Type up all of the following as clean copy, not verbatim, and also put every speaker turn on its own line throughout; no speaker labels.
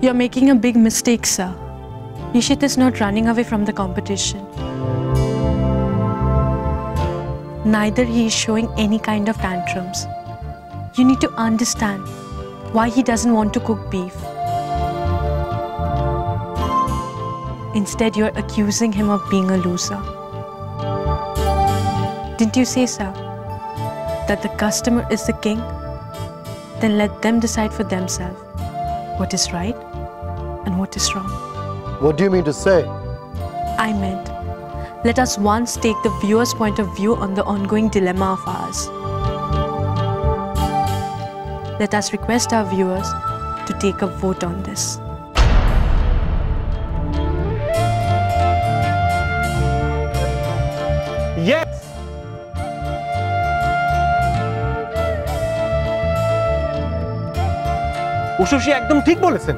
You're making a big mistake, sir. Nishit is not running away from the competition. Neither he is showing any kind of tantrums. You need to understand why he doesn't want to cook beef. Instead, you're accusing him of being a loser. Didn't you say, sir, that the customer is the king? Then let them decide for themselves what is right and what is wrong.
What do you mean to say?
I meant, let us once take the viewer's point of view on the ongoing dilemma of ours. Let us request our viewers to take a vote on this.
Yes! Ushasi একদম ঠিক বলেছেন।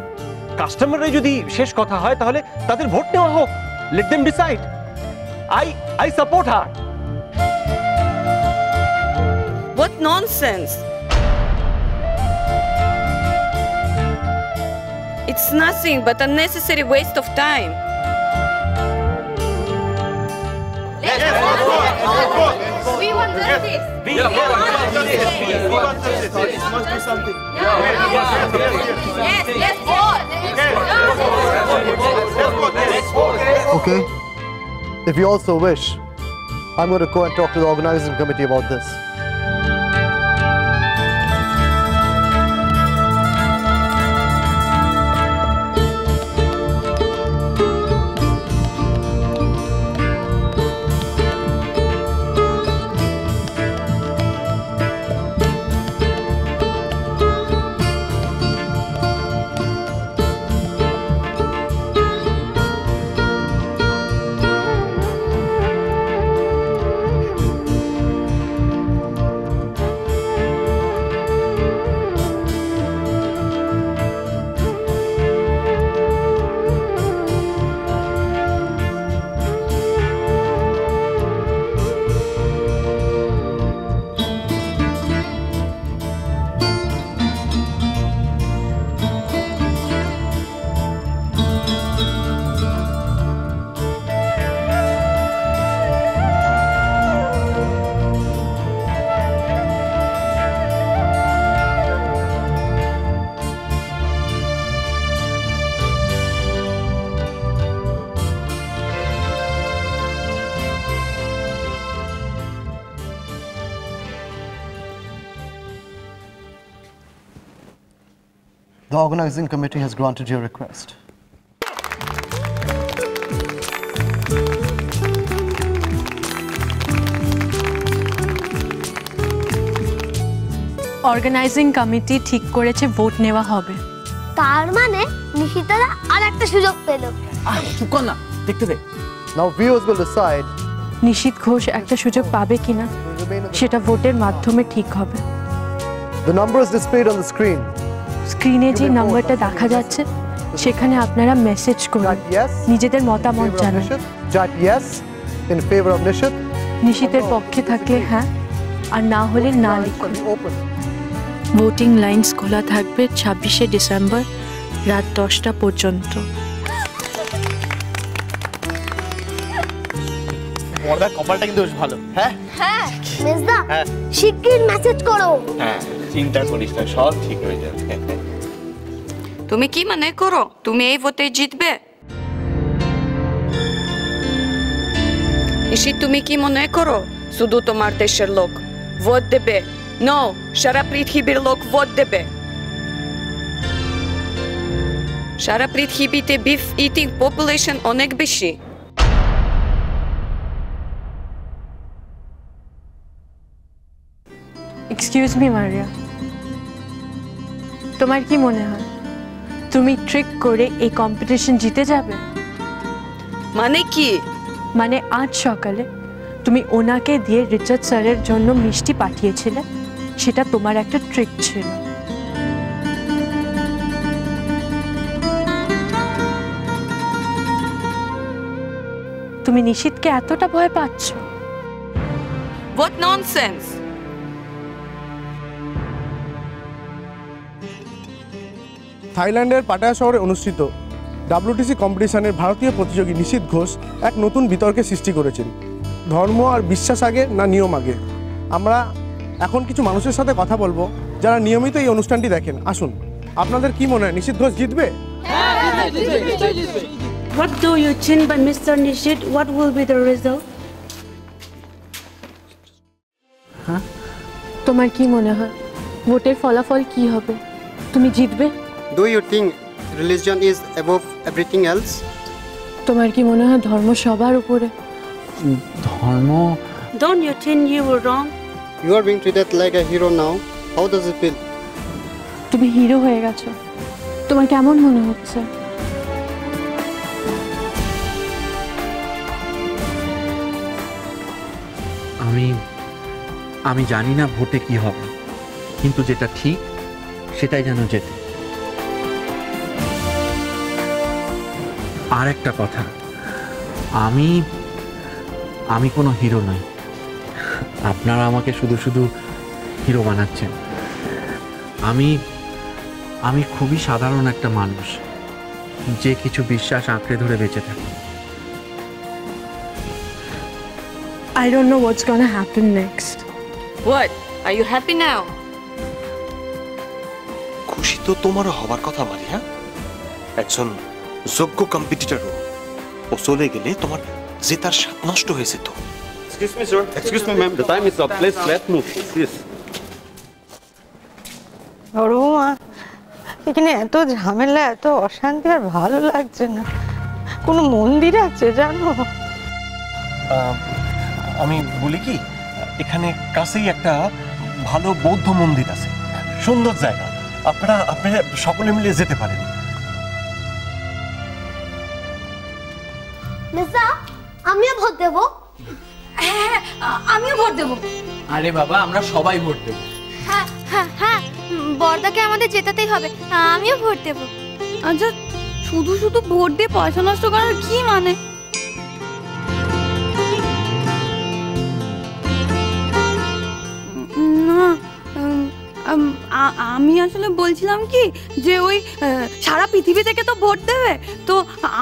কাস্টমাররা যদি শেষ কথা হয় তাহলে তাদের ভোট নেওয়া হোক। Let them decide. I support her.
What nonsense! It's nothing but unnecessary waste of time.
We want justice. We want justice. We want justice. It must do something. Yes, vote.
Okay. If you also wish, I'm going to go and talk to the organizing committee about this. The organizing committee has granted your request.
Organizing committee ঠিক করেছে vote নেওয়া হবে।
তার মানে নিশিতারা আরেকটা সুযোগ পেল।
চুপ কর না, দেখতে দে।
Now viewers will decide.
নিশিত ঘোষ একটা সুযোগ পাবে কিনা সেটা ভোটের মাধ্যমে ঠিক হবে।
The number is displayed on the screen.
স্ক্রিনে যে নাম্বারটা দেখা যাচ্ছে সেখানে আপনারা মেসেজ করুন, নিজেদের মতামত জানান।
Yes in favor of Nishit.
নিশিতের পক্ষে থাকলে হ্যাঁ, আর না হলে না লিখুন। ভোটিং লাইনস খোলা থাকবে 26শে ডিসেম্বর রাত 10টা পর্যন্ত।
বড়দা কপালটা কিন্তু বেশ ভালো। হ্যাঁ
হ্যাঁ মেজদা, শিগগির মেসেজ করো।
হ্যাঁ, চিন্তা করিস না, সব ঠিক হয়ে যাবে।
তুমি কি মনে করো তুমি এই ভোটে জিতবে? নিশিত, তুমি কি মনে করো শুধু তোমার দেশের লোক ভোট দেবে? নো, সারা পৃথিবীর লোক ভোট দেবে। সারা পৃথিবীতে বিফ ইটিং পপুলেশন অনেক বেশি।
এক্সকিউজ মি মারিয়া, তোমার কি মনে হয় তুমি ট্রিক করে এই কম্পিটিশন জিতে যাবে?
মানে কি?
মানে আজ সকালে তুমি ওনাকে দিয়ে রিচার্ড স্যারের জন্য মিষ্টি পাঠিয়েছিলে, সেটা তোমার একটা ট্রিক ছিল। তুমি নিশিতকে এতটা ভয় পাচ্ছ?
What nonsense!
থাইল্যান্ডের পাটায়া শহরে অনুষ্ঠিত WTC কম্পিটিশনের ভারতীয় প্রতিযোগী নিশীথ ঘোষ এক নতুন বিতর্কের সৃষ্টি করেছেন। ধর্ম আর বিশ্বাস আগে না নিয়ম আগে? আমরা এখন কিছু মানুষের সাথে কথা বলবো যারা নিয়মিত এই অনুষ্ঠানটি দেখেন। আসুন, আপনাদের কি মনে হয় নিশীথ ঘোষ জিতবে?
What do you think by Mr. Nishit? What will be the result? তোমার কি মনে হয় ভোটের ফলাফল কি হবে? তুমি জিতবে?
Do you think religion is above everything else?
তোমার কি মনে হয় ধর্ম সবার উপরে?
ধর্ম
Don't you think you were wrong?
You are being treated like a hero now. How does it feel?
তুমি হিরো হয়ে গেছো, তোমার কেমন মনে হচ্ছে?
আমি জানি না ভোটে কি হবে, কিন্তু যেটা ঠিক সেটাই যেন জেতে। আর একটা কথা, আমি কোনো হিরো নই। আপনারা আমাকে শুধু শুধু হিরো বানাচ্ছেন। আমি খুবই সাধারণ একটা মানুষ, যে কিছু বিশ্বাস আঁকড়ে ধরে বেঁচে থাকে।
I don't know what's gonna happen next.
What? Are you happy now?
খুশি তো তোমারও হবার কথা মারিয়া। একজন যোগ্য কম্পিটিটর ও চলে গেলে তোমার জেতার স্বাদ নষ্ট হয়েছে তো।
Excuse me, sir. Excuse me, ma'am. The time is up. Please, let's move. Please.
বড়মা, এখানে এত ঝামেলা, এত অশান্তি, আর ভালো লাগছে না। কোনো মন্দির আছে জানো?
আমি বলি কি, এখানে কাছেই একটা ভালো বৌদ্ধ মন্দির আছে, সুন্দর জায়গা। আপনারা সকলে মিলে যেতে পারেন।
মির্জা, আমিও ভোট দেবো।
হ্যাঁ, আমিও ভোট দেবো।
আরে বাবা, আমরা সবাই ভোট দেব।
হ্যাঁ হ্যাঁ হ্যাঁ, বড়দাকে আমাদের জেতাতেই হবে। আমিও ভোট দেবো।
আচ্ছা, শুধু শুধু ভোট দিয়ে পয়সা নষ্ট করার কি মানে? না, আমি আসলে বলছিলাম কি যে ওই সারা পৃথিবী থেকে তো ভোট দেবে, তো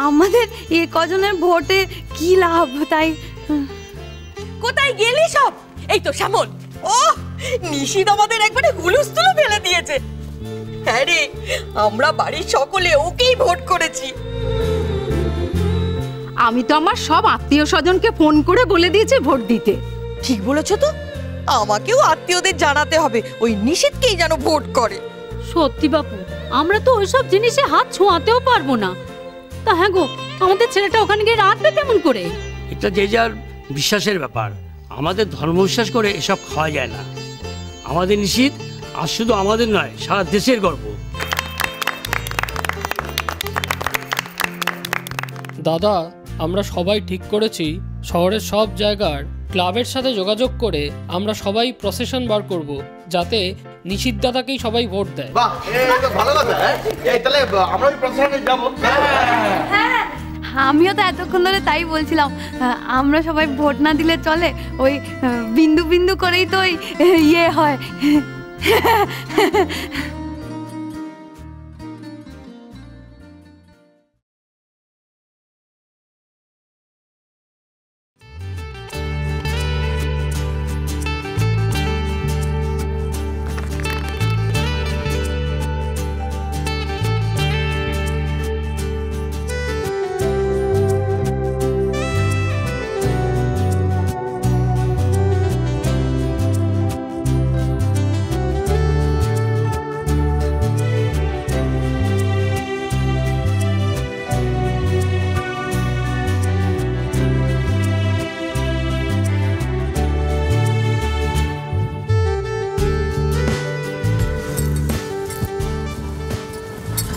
আমাদের এ কজনের ভোটে কি লাভ? তাই।
কোথায় গেলি সব? এই তো শ্যামল। ও নিশীথ আমাদের একবারে হুলুস্থুল ফেলে দিয়েছে। হ্যাঁ রে, আমরা বাড়ির সকলে ওকেই ভোট করেছি।
আমি তো আমার সব আত্মীয় স্বজনকে ফোন করে বলে দিয়েছি ভোট দিতে।
ঠিক বলেছো তো, আমাকেও আত্মীয়দের জানাতে হবে ওই নিশীথকেই যেন ভোট করে।
সত্যি বাপু, আমরা তো ওইসব জিনিসে হাত ছোঁয়াতেও পারবো না। তা হ্যাঁ গো, আমাদের ছেলেটা ওখানে গিয়ে রাখবে কেমন করে?
এটা যে যার বিশ্বাসের ব্যাপার। আমাদের ধর্ম বিশ্বাস করে এসব খাওয়া যায় না। আমাদের নিশীথ আর শুধু আমাদের নয়, সারা দেশের গর্ব।
দাদা, আমরা সবাই ঠিক করেছি শহরের সব জায়গার ক্লাবের সাথে যোগাযোগ করে আমরা সবাই প্রসেশন বার করব, যাতে নিশীথ দাদাকেই সবাই ভোট দেয়।
বাহ, এটা তো ভালো কথা। এই তাহলে আমরা ওই প্রসেশনে যাব।
হ্যাঁ, আমিও তো এতক্ষণ ধরে তাই বলছিলাম, আমরা সবাই ভোট না দিলে চলে? ওই বিন্দু বিন্দু করেই তো ওই ইয়ে হয়।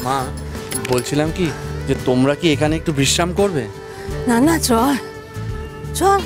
মা, বলছিলাম কি যে তোমরা কি এখানে একটু বিশ্রাম করবে?
না না, চল চল।